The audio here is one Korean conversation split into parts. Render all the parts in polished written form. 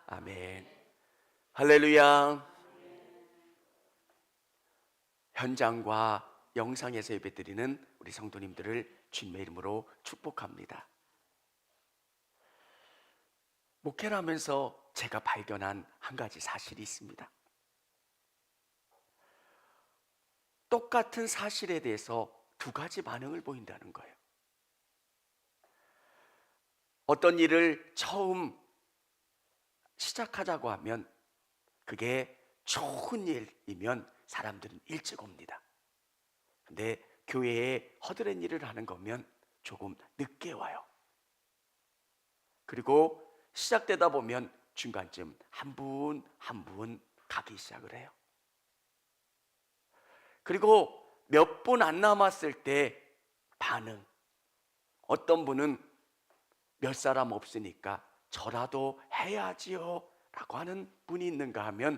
아멘. 할렐루야. 현장과 영상에서 예배드리는 우리 성도님들을 주님의 이름으로 축복합니다. 목회를 하면서 제가 발견한 한 가지 사실이 있습니다. 똑같은 사실에 대해서 두 가지 반응을 보인다는 거예요. 어떤 일을 처음 시작하자고 하면 그게 좋은 일이면 사람들은 일찍 옵니다. 근데 교회에 허드렛 일을 하는 거면 조금 늦게 와요. 그리고 시작되다 보면 중간쯤 한 분 한 분 가기 시작을 해요. 그리고 몇 분 안 남았을 때 반응, 어떤 분은 몇 사람 없으니까 저라도 해야지요 라고 하는 분이 있는가 하면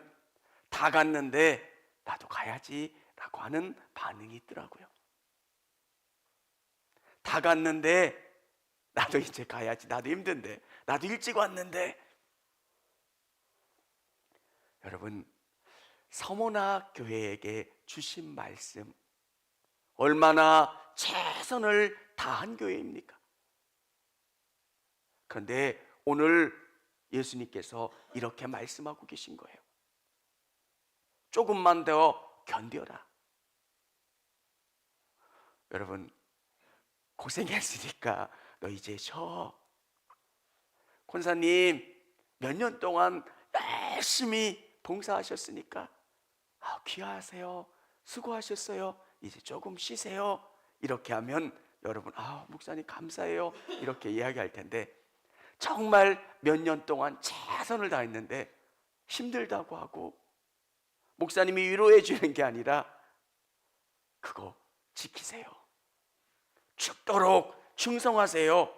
다 갔는데 나도 가야지 라고 하는 반응이 있더라고요. 다 갔는데 나도 이제 가야지, 나도 힘든데, 나도 일찍 왔는데. 여러분, 서모나 교회에게 주신 말씀 얼마나 최선을 다한 교회입니까? 그런데 오늘 예수님께서 이렇게 말씀하고 계신 거예요. 조금만 더 견뎌라. 여러분, 고생했으니까 너 이제 쉬어. 권사님 몇 년 동안 열심히 봉사하셨으니까 귀하세요, 수고하셨어요, 이제 조금 쉬세요. 이렇게 하면 여러분 목사님 감사해요 이렇게 이야기할 텐데, 정말 몇 년 동안 최선을 다했는데 힘들다고 하고 목사님이 위로해 주는 게 아니라 그거 지키세요, 죽도록 충성하세요,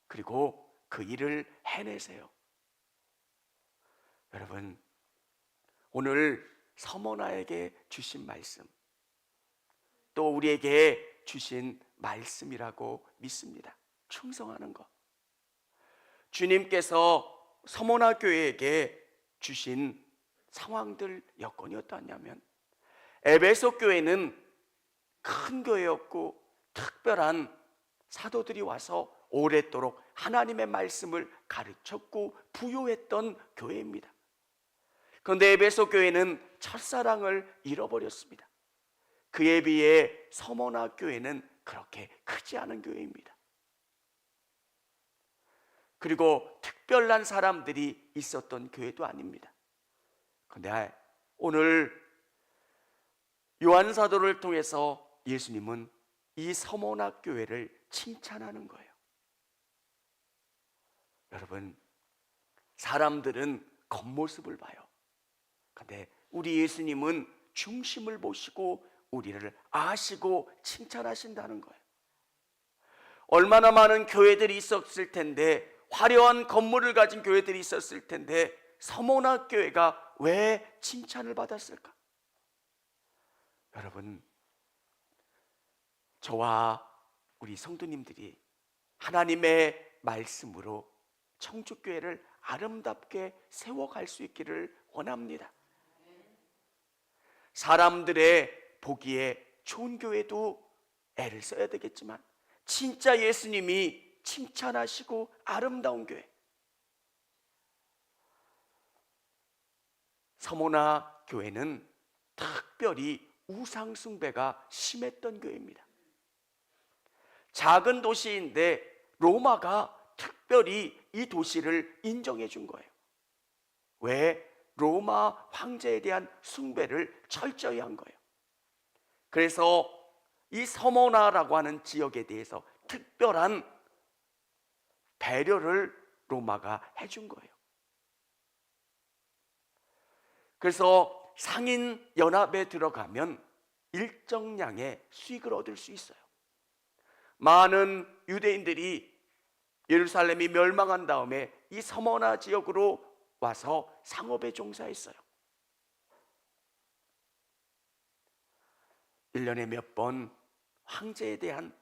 그리고 그 일을 해내세요. 여러분, 오늘 서모나에게 주신 말씀, 또 우리에게 주신 말씀이라고 믿습니다. 충성하는 것. 주님께서 서모나 교회에게 주신 상황들, 여건이 어떠냐면, 에베소 교회는 큰 교회였고 특별한 사도들이 와서 오랫도록 하나님의 말씀을 가르쳤고 부요했던 교회입니다. 그런데 에베소 교회는 첫사랑을 잃어버렸습니다. 그에 비해 서모나 교회는 그렇게 크지 않은 교회입니다. 그리고 특별한 사람들이 있었던 교회도 아닙니다. 그런데 오늘 요한사도를 통해서 예수님은 이 서모나 교회를 칭찬하는 거예요. 여러분, 사람들은 겉모습을 봐요. 그런데 우리 예수님은 중심을 보시고 우리를 아시고 칭찬하신다는 거예요. 얼마나 많은 교회들이 있었을 텐데, 화려한 건물을 가진 교회들이 있었을 텐데 서모나 교회가 왜 칭찬을 받았을까? 여러분, 저와 우리 성도님들이 하나님의 말씀으로 청주교회를 아름답게 세워갈 수 있기를 원합니다. 사람들의 보기에 좋은 교회도 애를 써야 되겠지만 진짜 예수님이 칭찬하시고 아름다운 교회, 서모나 교회는 특별히 우상 숭배가 심했던 교회입니다. 작은 도시인데 로마가 특별히 이 도시를 인정해 준 거예요. 왜? 로마 황제에 대한 숭배를 철저히 한 거예요. 그래서 이 서모나라고 하는 지역에 대해서 특별한 배려를 로마가 해준 거예요. 그래서 상인 연합에 들어가면 일정량의 수익을 얻을 수 있어요. 많은 유대인들이 예루살렘이 멸망한 다음에 이 서머나 지역으로 와서 상업에 종사했어요. 1년에 몇 번 황제에 대한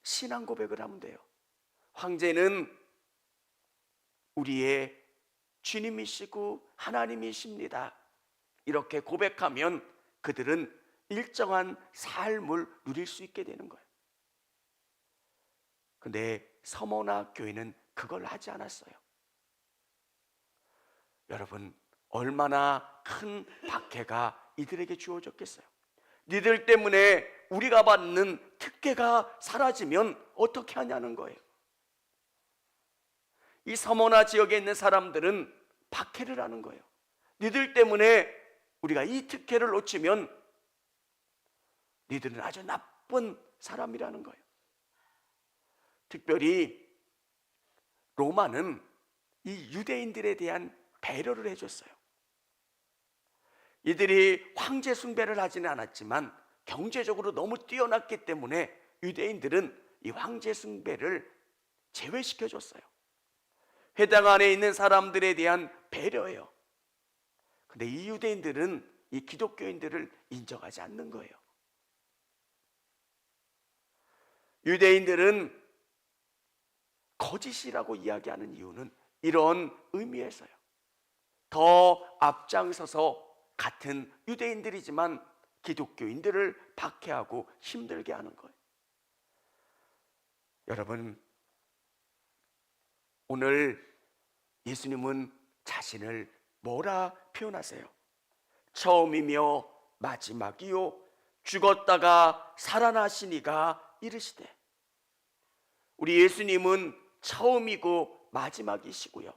신앙 고백을 하면 돼요. 황제는 우리의 주님이시고 하나님이십니다. 이렇게 고백하면 그들은 일정한 삶을 누릴 수 있게 되는 거예요. 근데 서머나 교회는 그걸 하지 않았어요. 여러분, 얼마나 큰 박해가 이들에게 주어졌겠어요. 니들 때문에 우리가 받는 특혜가 사라지면 어떻게 하냐는 거예요. 이 서머나 지역에 있는 사람들은 박해를 하는 거예요. 니들 때문에 우리가 이 특혜를 놓치면 니들은 아주 나쁜 사람이라는 거예요. 특별히 로마는 이 유대인들에 대한 배려를 해줬어요. 이들이 황제 숭배를 하지는 않았지만 경제적으로 너무 뛰어났기 때문에 유대인들은 이 황제 숭배를 제외시켜줬어요. 회당 안에 있는 사람들에 대한 배려예요. 근데 이 유대인들은 이 기독교인들을 인정하지 않는 거예요. 유대인들은 거짓이라고 이야기하는 이유는 이런 의미에서요. 더 앞장서서 같은 유대인들이지만 기독교인들을 박해하고 힘들게 하는 거예요. 여러분, 오늘 예수님은 자신을 뭐라 표현하세요? 처음이며 마지막이요 죽었다가 살아나시니가 이르시되. 우리 예수님은 처음이고 마지막이시고요,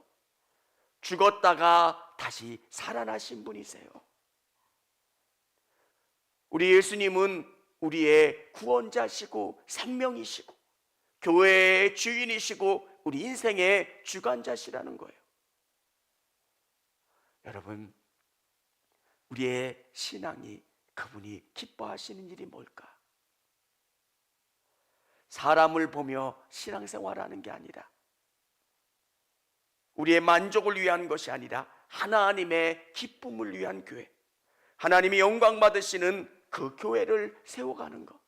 죽었다가 다시 살아나신 분이세요. 우리 예수님은 우리의 구원자시고 생명이시고 교회의 주인이시고 우리 인생의 주관자시라는 거예요. 여러분, 우리의 신앙이 그분이 기뻐하시는 일이 뭘까? 사람을 보며 신앙생활하는 게 아니라, 우리의 만족을 위한 것이 아니라 하나님의 기쁨을 위한 교회, 하나님이 영광 받으시는 그 교회를 세워가는 것.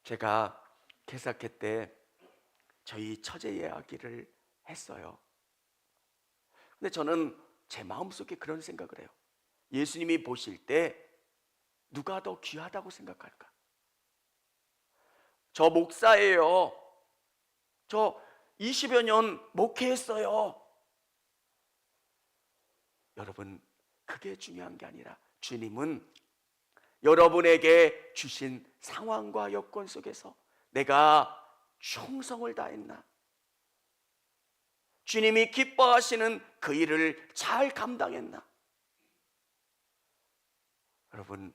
제가 개사회 때 저희 처제 이야기를 했어요. 근데 저는 제 마음속에 그런 생각을 해요. 예수님이 보실 때 누가 더 귀하다고 생각할까? 저 목사예요. 저 20여 년 목회했어요. 여러분, 그게 중요한 게 아니라 주님은 여러분에게 주신 상황과 여건 속에서 내가 충성을 다했나? 주님이 기뻐하시는 그 일을 잘 감당했나? 여러분,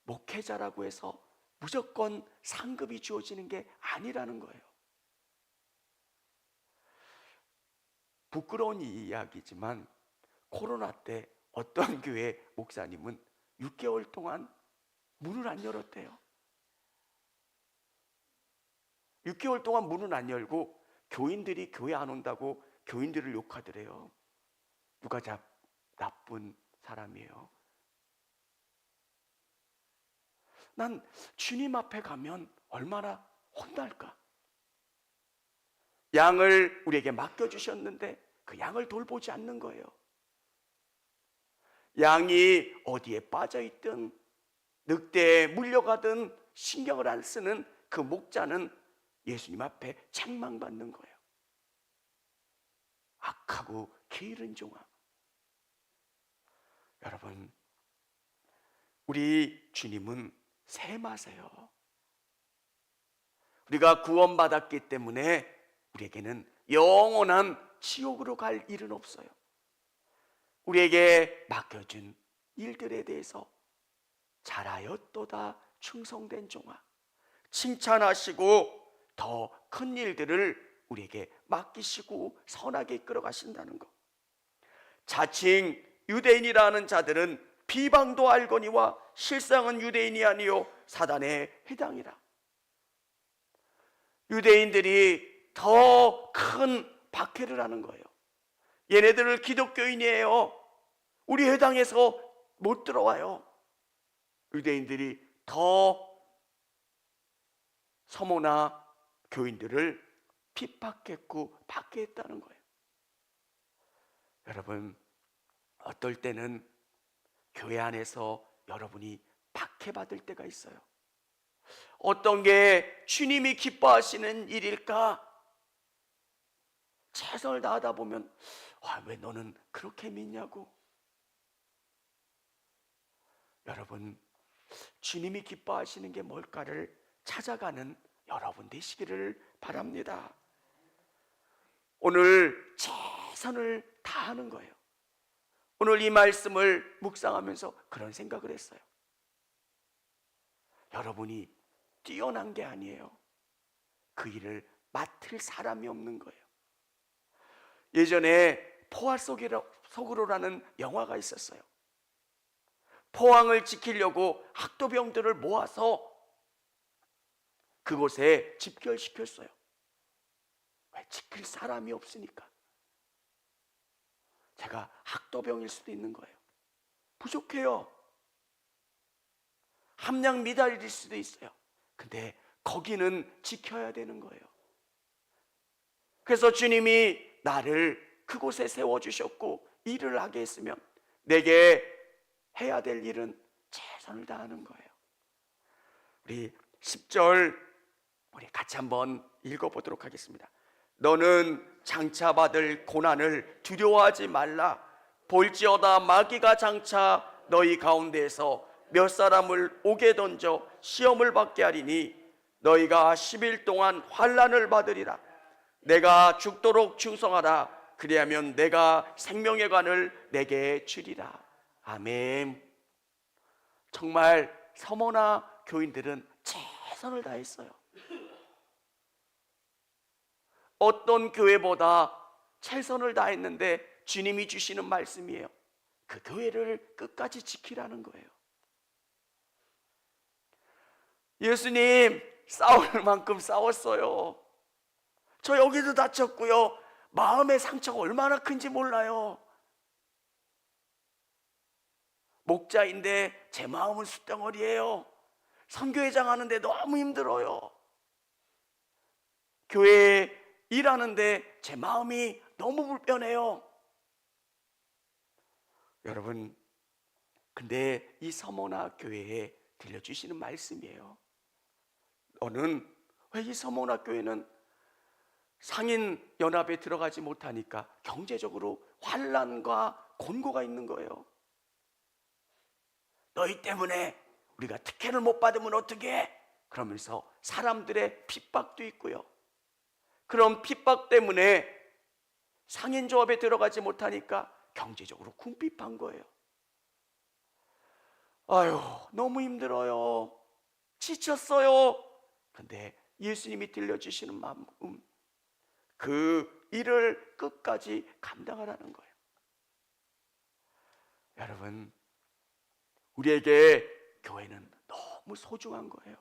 목회자라고 해서 무조건 상급이 주어지는 게 아니라는 거예요. 부끄러운 이야기지만 코로나 때 어떤 교회 목사님은 6개월 동안 문을 안 열었대요. 6개월 동안 문을 안 열고 교인들이 교회 안 온다고 교인들을 욕하더래요. 누가 나쁜 사람이에요. 난 주님 앞에 가면 얼마나 혼날까? 양을 우리에게 맡겨주셨는데 그 양을 돌보지 않는 거예요. 양이 어디에 빠져있든 늑대에 물려가든 신경을 안 쓰는 그 목자는 예수님 앞에 책망받는 거예요. 악하고 게으른 종아. 여러분, 우리 주님은 셈하세요. 우리가 구원받았기 때문에 우리에게는 영원한 지옥으로 갈 일은 없어요. 우리에게 맡겨준 일들에 대해서 잘하였도다 충성된 종아, 칭찬하시고 더 큰 일들을 우리에게 맡기시고 선하게 이끌어 가신다는 것. 자칭 유대인이라는 자들은 비방도 알거니와 실상은 유대인이 아니요 사단에 해당이라. 유대인들이 더 큰 박해를 하는 거예요. 얘네들을 기독교인이에요. 우리 회당에서 못 들어와요. 유대인들이 더 서모나 교인들을 핍박했고 받게 했다는 거예요. 여러분, 어떨 때는 교회 안에서 여러분이 박해받을 때가 있어요. 어떤 게 주님이 기뻐하시는 일일까? 최선을 다하다 보면 왜 너는 그렇게 믿냐고. 여러분, 주님이 기뻐하시는 게 뭘까를 찾아가는 여러분 되시기를 바랍니다. 오늘 최선을 다하는 거예요. 오늘 이 말씀을 묵상하면서 그런 생각을 했어요. 여러분이 뛰어난 게 아니에요. 그 일을 맡을 사람이 없는 거예요. 예전에 포화 속으로라는 영화가 있었어요. 포항을 지키려고 학도병들을 모아서 그곳에 집결시켰어요. 왜? 지킬 사람이 없으니까. 제가 학도병일 수도 있는 거예요. 부족해요. 함량 미달일 수도 있어요. 근데 거기는 지켜야 되는 거예요. 그래서 주님이 나를 그곳에 세워주셨고 일을 하게 했으면 내게 해야 될 일은 최선을 다하는 거예요. 우리 10절 우리 같이 한번 읽어보도록 하겠습니다. 너는 장차 받을 고난을 두려워하지 말라. 볼지어다 마귀가 장차 너희 가운데에서 몇 사람을 옥에 던져 시험을 받게 하리니 너희가 10일 동안 환난을 받으리라. 내가 죽도록 충성하라. 그리하면 내가 생명의 관을 내게 주리라. 아멘. 정말 서머나 교인들은 최선을 다했어요. 어떤 교회보다 최선을 다했는데 주님이 주시는 말씀이에요. 그 교회를 끝까지 지키라는 거예요. 예수님 싸울 만큼 싸웠어요. 저 여기도 다쳤고요. 마음의 상처가 얼마나 큰지 몰라요. 목자인데 제 마음은 숯덩어리예요. 선교회장 하는데 너무 힘들어요. 교회에 일하는데 제 마음이 너무 불편해요. 여러분, 근데 이 서모나 교회에 들려주시는 말씀이에요. 너는 왜 이 서모나 교회는 상인 연합에 들어가지 못하니까 경제적으로 환난과 곤고가 있는 거예요. 너희 때문에 우리가 특혜를 못 받으면 어떡해? 그러면서 사람들의 핍박도 있고요. 그런 핍박 때문에 상인조합에 들어가지 못하니까 경제적으로 궁핍한 거예요. 아유, 너무 힘들어요. 지쳤어요. 근데 예수님이 들려주시는 마음, 그 일을 끝까지 감당하라는 거예요. 여러분, 우리에게 교회는 너무 소중한 거예요.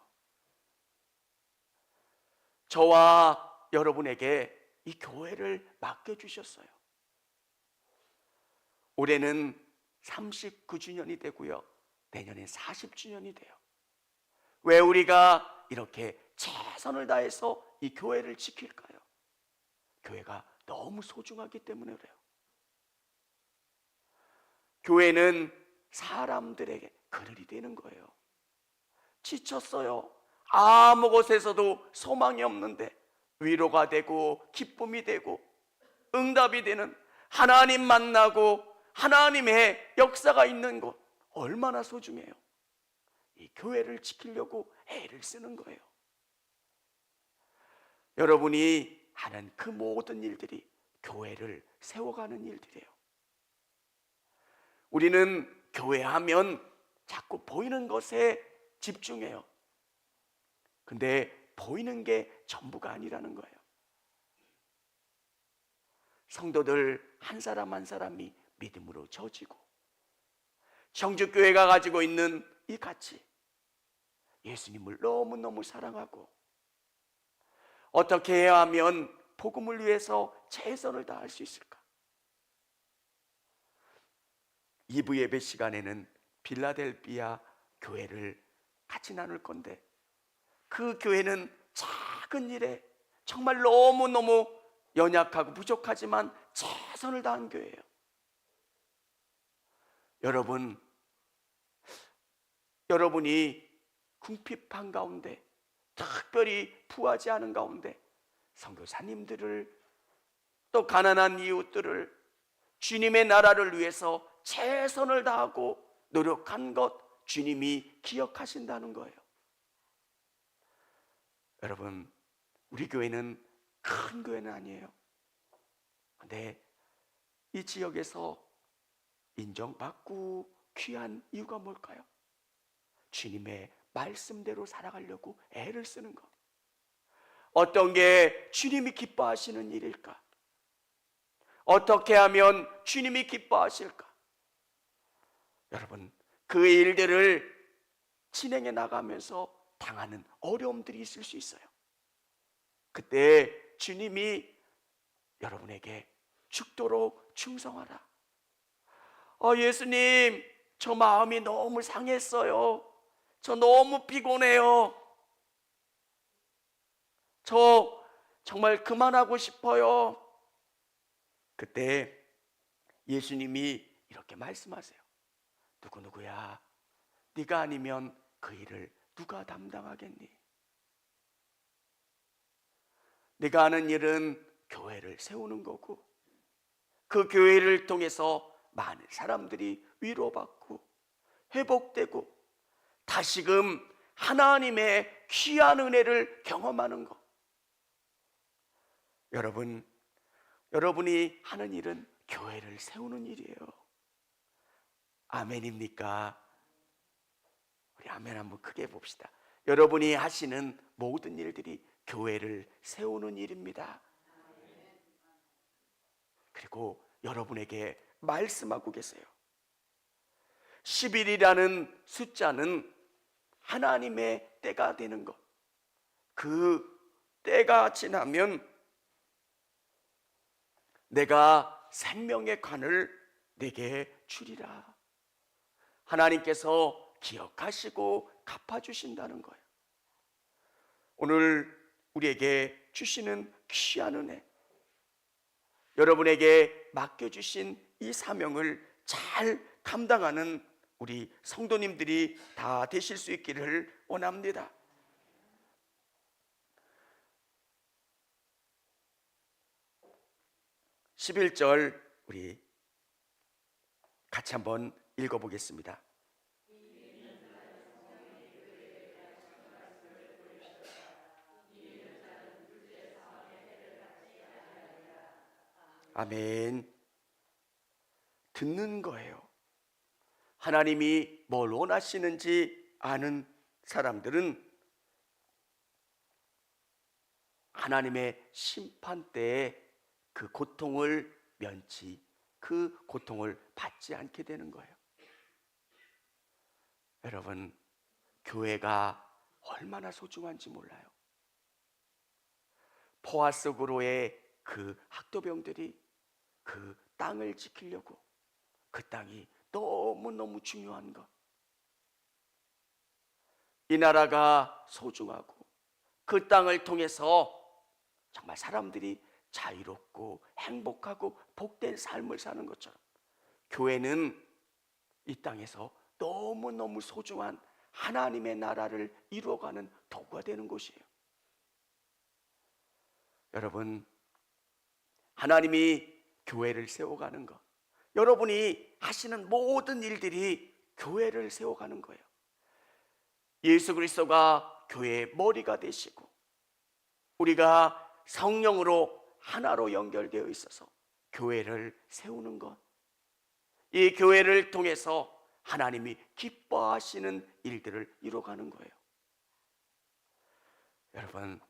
저와 여러분에게 이 교회를 맡겨주셨어요. 올해는 39주년이 되고요. 내년에 40주년이 돼요. 왜 우리가 이렇게 최선을 다해서 이 교회를 지킬까요? 교회가 너무 소중하기 때문에 그래요. 교회는 사람들에게 그늘이 되는 거예요. 지쳤어요. 아무 곳에서도 소망이 없는데 위로가 되고 기쁨이 되고 응답이 되는 하나님 만나고 하나님의 역사가 있는 곳, 얼마나 소중해요. 이 교회를 지키려고 애를 쓰는 거예요. 여러분이 하는 그 모든 일들이 교회를 세워가는 일들이에요. 우리는 교회하면 자꾸 보이는 것에 집중해요. 근데 보이는 게 전부가 아니라는 거예요. 성도들 한 사람 한 사람이 믿음으로 져지고 청주교회가 가지고 있는 이 가치, 예수님을 너무너무 사랑하고 어떻게 해야 하면 복음을 위해서 최선을 다할 수 있을까? 2부 예배 시간에는 빌라델비아 교회를 같이 나눌 건데 그 교회는 작은 일에 정말 너무너무 연약하고 부족하지만 최선을 다한 교회예요. 여러분이 궁핍한 가운데, 특별히 부하지 않은 가운데 선교사님들을, 또 가난한 이웃들을 주님의 나라를 위해서 최선을 다하고 노력한 것 주님이 기억하신다는 거예요. 여러분, 우리 교회는 큰 교회는 아니에요. 근데 이 지역에서 인정받고 귀한 이유가 뭘까요? 주님의 말씀대로 살아가려고 애를 쓰는 것. 어떤 게 주님이 기뻐하시는 일일까? 어떻게 하면 주님이 기뻐하실까? 여러분, 그 일들을 진행해 나가면서 당하는 어려움들이 있을 수 있어요. 그때 주님이 여러분에게 죽도록 충성하라. 예수님, 저 마음이 너무 상했어요. 저 너무 피곤해요. 저 정말 그만하고 싶어요. 그때 예수님이 이렇게 말씀하세요. 누구누구야, 네가 아니면 그 일을 누가 담당하겠니? 네가 하는 일은 교회를 세우는 거고, 그 교회를 통해서 많은 사람들이 위로받고 회복되고 다시금 하나님의 귀한 은혜를 경험하는 것. 여러분이 하는 일은 교회를 세우는 일이에요. 아멘입니까? 우리 아멘 한번 크게 봅시다. 여러분이 하시는 모든 일들이 교회를 세우는 일입니다. 그리고 여러분에게 말씀하고 계세요. 10일이라는 숫자는 하나님의 때가 되는 것. 그 때가 지나면 내가 생명의 관을 내게 주리라. 하나님께서 기억하시고 갚아주신다는 거예요. 오늘 우리에게 주시는 귀한 은혜, 여러분에게 맡겨주신 이 사명을 잘 감당하는 우리 성도님들이 다 되실 수 있기를 원합니다. 11절 우리 같이 한번 읽어보겠습니다. 아멘. 듣는 거예요. 하나님이 뭘 원하시는지 아는 사람들은 하나님의 심판 때에 그 고통을 그 고통을 받지 않게 되는 거예요. 여러분, 교회가 얼마나 소중한지 몰라요. 포화 속으로의 그 학도병들이 그 땅을 지키려고, 그 땅이 너무너무 중요한 것, 이 나라가 소중하고 그 땅을 통해서 정말 사람들이 자유롭고 행복하고 복된 삶을 사는 것처럼 교회는 이 땅에서 너무너무 소중한 하나님의 나라를 이루어가는 도구가 되는 곳이에요. 여러분, 하나님이 교회를 세워가는 것, 여러분이 하시는 모든 일들이 교회를 세워가는 거예요. 예수 그리스도가 교회의 머리가 되시고 우리가 성령으로 하나로 연결되어 있어서 교회를 세우는 것, 이 교회를 통해서 하나님이 기뻐하시는 일들을 이루어가는 거예요. 여러분,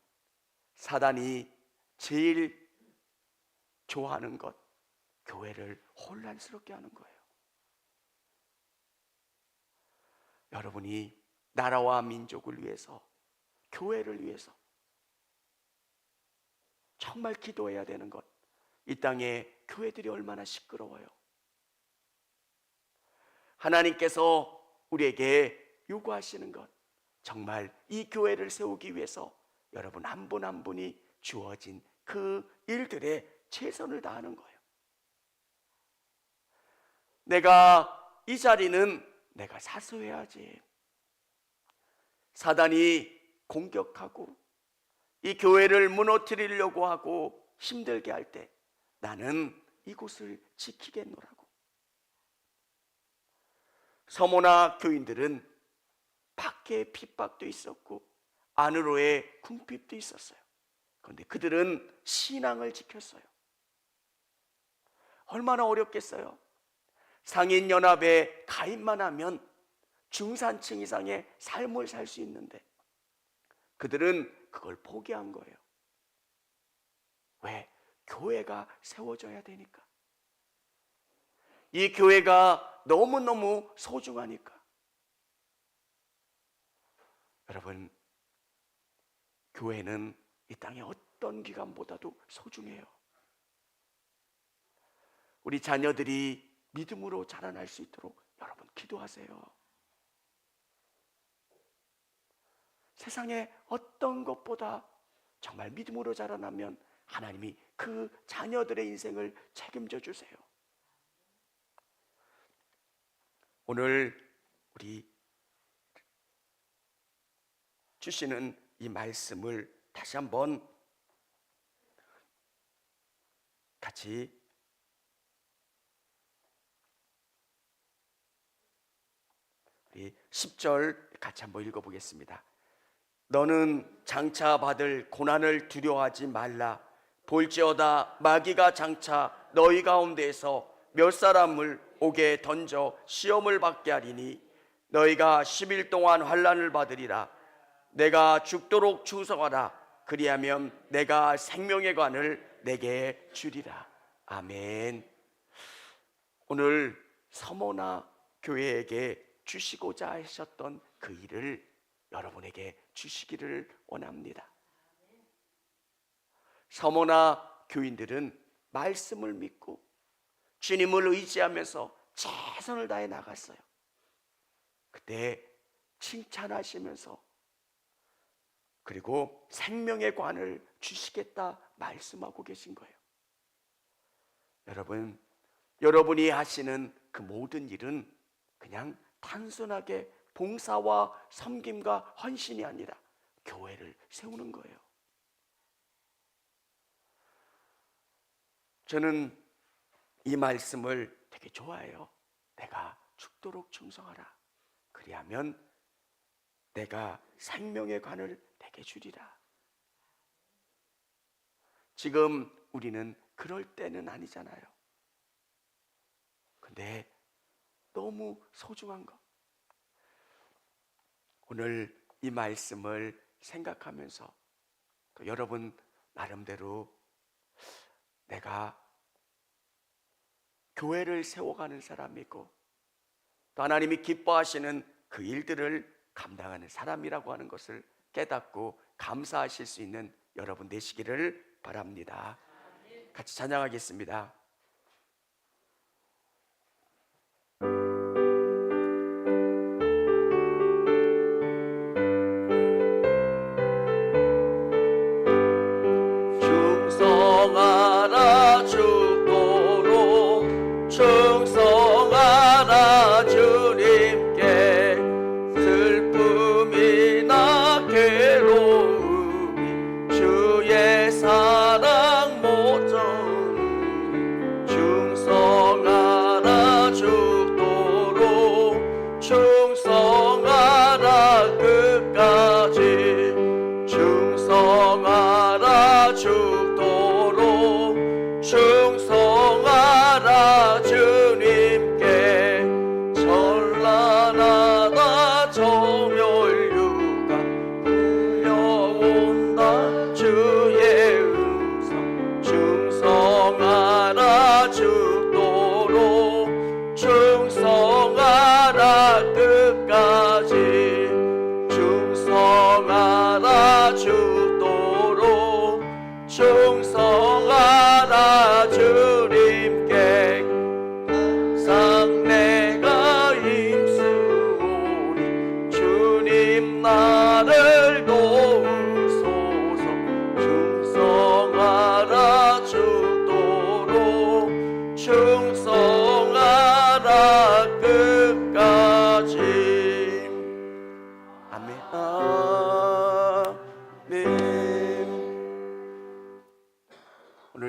사단이 제일 좋아하는 것, 교회를 혼란스럽게 하는 거예요. 여러분이 나라와 민족을 위해서, 교회를 위해서 정말 기도해야 되는 것, 이 땅에 교회들이 얼마나 시끄러워요. 하나님께서 우리에게 요구하시는 것, 정말 이 교회를 세우기 위해서 여러분 한 분 한 분이 주어진 그 일들에 최선을 다하는 거예요. 내가 이 자리는 내가 사수해야지. 사단이 공격하고 이 교회를 무너뜨리려고 하고 힘들게 할 때 나는 이곳을 지키겠노라고. 서모나 교인들은 밖에 핍박도 있었고 안으로의 궁핍도 있었어요. 그런데 그들은 신앙을 지켰어요. 얼마나 어렵겠어요. 상인연합에 가입만 하면 중산층 이상의 삶을 살 수 있는데 그들은 그걸 포기한 거예요. 왜? 교회가 세워져야 되니까. 이 교회가 너무너무 소중하니까. 여러분, 교회는 이 땅의 어떤 기관보다도 소중해요. 우리 자녀들이 믿음으로 자라날 수 있도록 여러분 기도하세요. 세상에 어떤 것보다 정말 믿음으로 자라나면 하나님이 그 자녀들의 인생을 책임져 주세요. 오늘 우리 주시는 이 말씀을 다시 한번 같이 우리 10절 같이 한번 읽어보겠습니다. 너는 장차 받을 고난을 두려워하지 말라. 볼지어다 마귀가 장차 너희 가운데에서 몇 사람을 옥에 던져 시험을 받게 하리니 너희가 10일 동안 환난을 받으리라. 내가 죽도록 충성하라. 그리하면 내가 생명의 관을 내게 주리라. 아멘. 오늘 서모나 교회에게 주시고자 하셨던 그 일을 여러분에게 주시기를 원합니다. 서모나 교인들은 말씀을 믿고 주님을 의지하면서 최선을 다해 나갔어요. 그때 칭찬하시면서 그리고 생명의 관을 주시겠다 말씀하고 계신 거예요. 여러분, 여러분이 하시는 그 모든 일은 그냥 단순하게 봉사와 섬김과 헌신이 아니라 교회를 세우는 거예요. 저는 이 말씀을 되게 좋아해요. 내가 죽도록 충성하라. 그리하면 내가 생명의 관을 내게 주리라. 지금 우리는 그럴 때는 아니잖아요. 근데 너무 소중한 거. 오늘 이 말씀을 생각하면서 또 여러분 나름대로 내가 교회를 세워가는 사람이고 또 하나님이 기뻐하시는 그 일들을 감당하는 사람이라고 하는 것을 깨닫고 감사하실 수 있는 여러분 되시기를 바랍니다. 같이 찬양하겠습니다. 충성하라 죽도록 충성하라 주님께 슬픔이나 괴로움이 주의 사랑 모전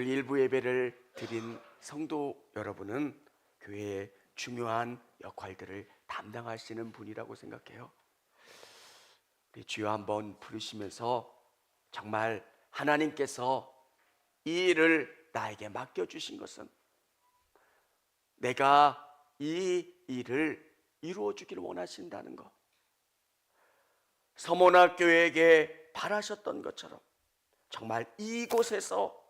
오늘 일부 예배를 드린 성도 여러분은 교회의 중요한 역할들을 담당하시는 분이라고 생각해요. 우리 주여 한번 부르시면서 정말 하나님께서 이 일을 나에게 맡겨주신 것은 내가 이 일을 이루어주기를 원하신다는 것, 서모나 교회에게 바라셨던 것처럼 정말 이곳에서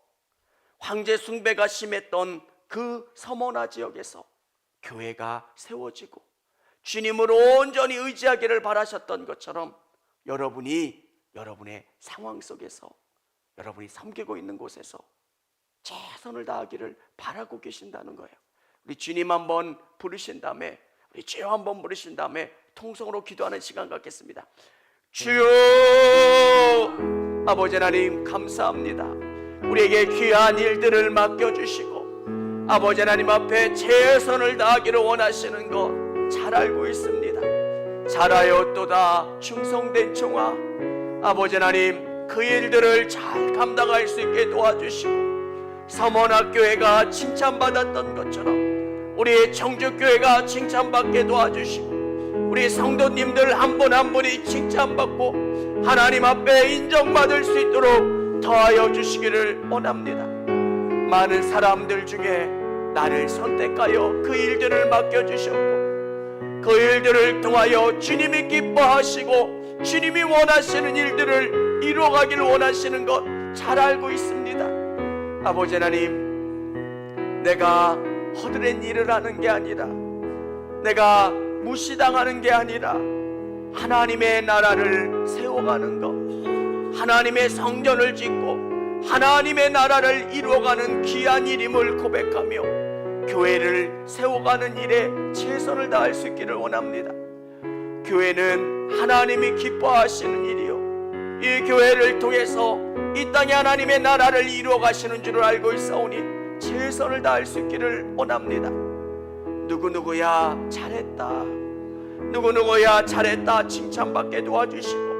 황제 숭배가 심했던 그 서모나 지역에서 교회가 세워지고 주님을 온전히 의지하기를 바라셨던 것처럼 여러분이 여러분의 상황 속에서 여러분이 섬기고 있는 곳에서 최선을 다하기를 바라고 계신다는 거예요. 우리 주님 한번 부르신 다음에, 우리 주여 한번 부르신 다음에 통성으로 기도하는 시간 갖겠습니다. 주여, 아버지 하나님 감사합니다. 우리에게 귀한 일들을 맡겨주시고 아버지 하나님 앞에 최선을 다하기를 원하시는 것 잘 알고 있습니다. 잘하였도다 충성된 종아, 아버지 하나님 그 일들을 잘 감당할 수 있게 도와주시고 서문학교회가 칭찬받았던 것처럼 우리의 청주교회가 칭찬받게 도와주시고 우리 성도님들 한 분 한 분이 칭찬받고 하나님 앞에 인정받을 수 있도록 더하여 주시기를 원합니다. 많은 사람들 중에 나를 선택하여 그 일들을 맡겨주셨고 그 일들을 통하여 주님이 기뻐하시고 주님이 원하시는 일들을 이루어가기를 원하시는 것 잘 알고 있습니다. 아버지 하나님, 내가 허드렛 일을 하는 게 아니라, 내가 무시당하는 게 아니라 하나님의 나라를 세워가는 것, 하나님의 성전을 짓고 하나님의 나라를 이루어가는 귀한 일임을 고백하며 교회를 세워가는 일에 최선을 다할 수 있기를 원합니다. 교회는 하나님이 기뻐하시는 일이요, 이 교회를 통해서 이 땅에 하나님의 나라를 이루어 가시는 줄을 알고 있사오니 최선을 다할 수 있기를 원합니다. 누구누구야 잘했다, 누구누구야 잘했다 칭찬받게 도와주시고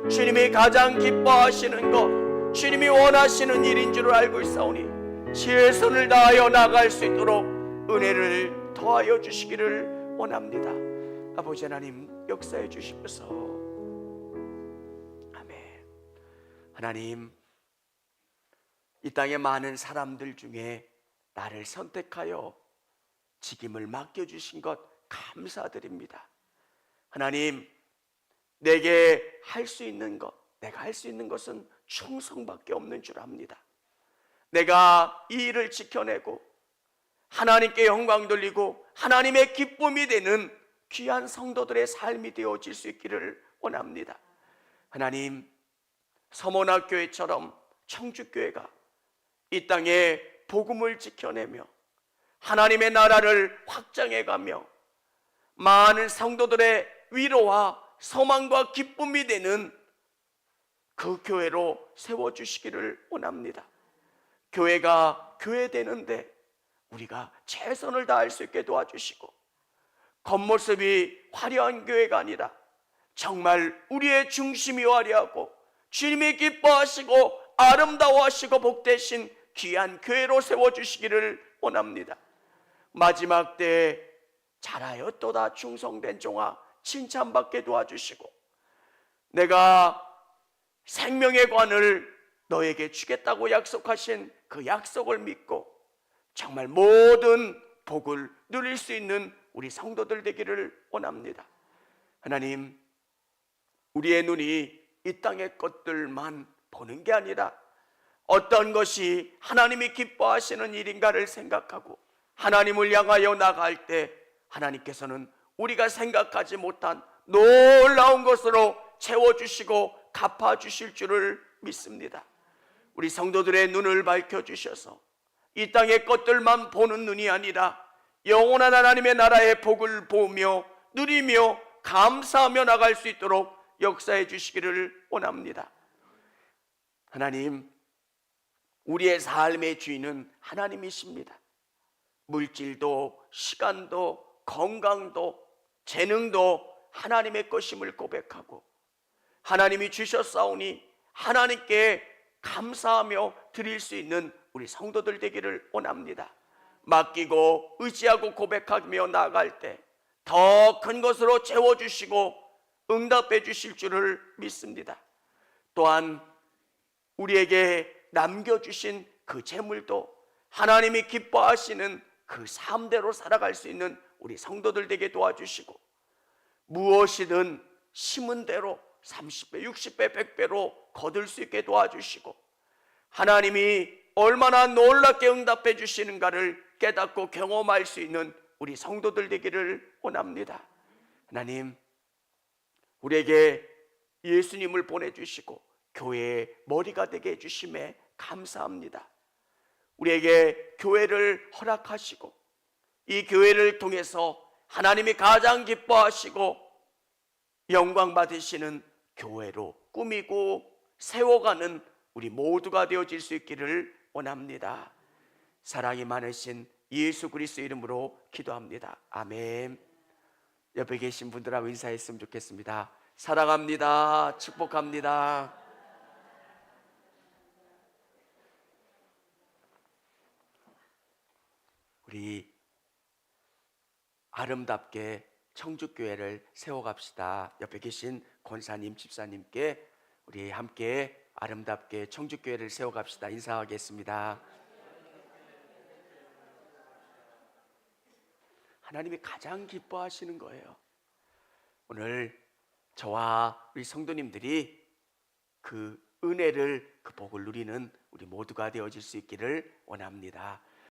주님이 가장 기뻐하시는 것, 주님이 원하시는 일인 줄을 알고 있사오니 최선을 다하여 나갈 수 있도록 은혜를 더하여 주시기를 원합니다. 아버지 하나님 역사해 주시옵소서. 아멘. 하나님, 이 땅의 많은 사람들 중에 나를 선택하여 직임을 맡겨주신 것 감사드립니다. 하나님, 내게 할 수 있는 것, 내가 할 수 있는 것은 충성밖에 없는 줄 압니다. 내가 이 일을 지켜내고 하나님께 영광 돌리고 하나님의 기쁨이 되는 귀한 성도들의 삶이 되어질 수 있기를 원합니다. 하나님, 서문학교회처럼 청주교회가 이 땅에 복음을 지켜내며 하나님의 나라를 확장해가며 많은 성도들의 위로와 소망과 기쁨이 되는 그 교회로 세워주시기를 원합니다. 교회가 교회 되는데 우리가 최선을 다할 수 있게 도와주시고 겉모습이 화려한 교회가 아니라 정말 우리의 중심이 화려하고 주님이 기뻐하시고 아름다워하시고 복되신 귀한 교회로 세워주시기를 원합니다. 마지막 때에 잘하였도다 충성된 종아 칭찬받게 도와주시고 내가 생명의 관을 너에게 주겠다고 약속하신 그 약속을 믿고 정말 모든 복을 누릴 수 있는 우리 성도들 되기를 원합니다. 하나님, 우리의 눈이 이 땅의 것들만 보는 게 아니라 어떤 것이 하나님이 기뻐하시는 일인가를 생각하고 하나님을 향하여 나갈 때 하나님께서는 우리가 생각하지 못한 놀라운 것으로 채워주시고 갚아주실 줄을 믿습니다. 우리 성도들의 눈을 밝혀주셔서 이 땅의 것들만 보는 눈이 아니라 영원한 하나님의 나라의 복을 보며 누리며 감사하며 나갈 수 있도록 역사해 주시기를 원합니다. 하나님, 우리의 삶의 주인은 하나님이십니다. 물질도 시간도 건강도 재능도 하나님의 것임을 고백하고 하나님이 주셨사오니 하나님께 감사하며 드릴 수 있는 우리 성도들 되기를 원합니다. 맡기고 의지하고 고백하며 나아갈 때 더 큰 것으로 채워주시고 응답해 주실 줄을 믿습니다. 또한 우리에게 남겨주신 그 재물도 하나님이 기뻐하시는 그 삶대로 살아갈 수 있는 우리 성도들 되게 도와주시고, 무엇이든 심은 대로 30배, 60배, 100배로 거둘 수 있게 도와주시고, 하나님이 얼마나 놀랍게 응답해 주시는가를 깨닫고 경험할 수 있는 우리 성도들 되기를 원합니다. 하나님, 우리에게 예수님을 보내주시고 교회의 머리가 되게 해주심에 감사합니다. 우리에게 교회를 허락하시고 이 교회를 통해서 하나님이 가장 기뻐하시고 영광 받으시는 교회로 꾸미고 세워가는 우리 모두가 되어질 수 있기를 원합니다. 사랑이 많으신 예수 그리스도 이름으로 기도합니다. 아멘. 옆에 계신 분들하고 인사했으면 좋겠습니다. 사랑합니다. 축복합니다. 우리 아름답게 청주교회를 세워갑시다. 옆에 계신 권사님, 집사님께 우리 함께 아름답게 청주교회를 세워갑시다. 인사하겠습니다. 하나님이 가장 기뻐하시는 거예요. 오늘 저와 우리 성도님들이 그 은혜를, 그 복을 누리는 우리 모두가 되어질 수 있기를 원합니다.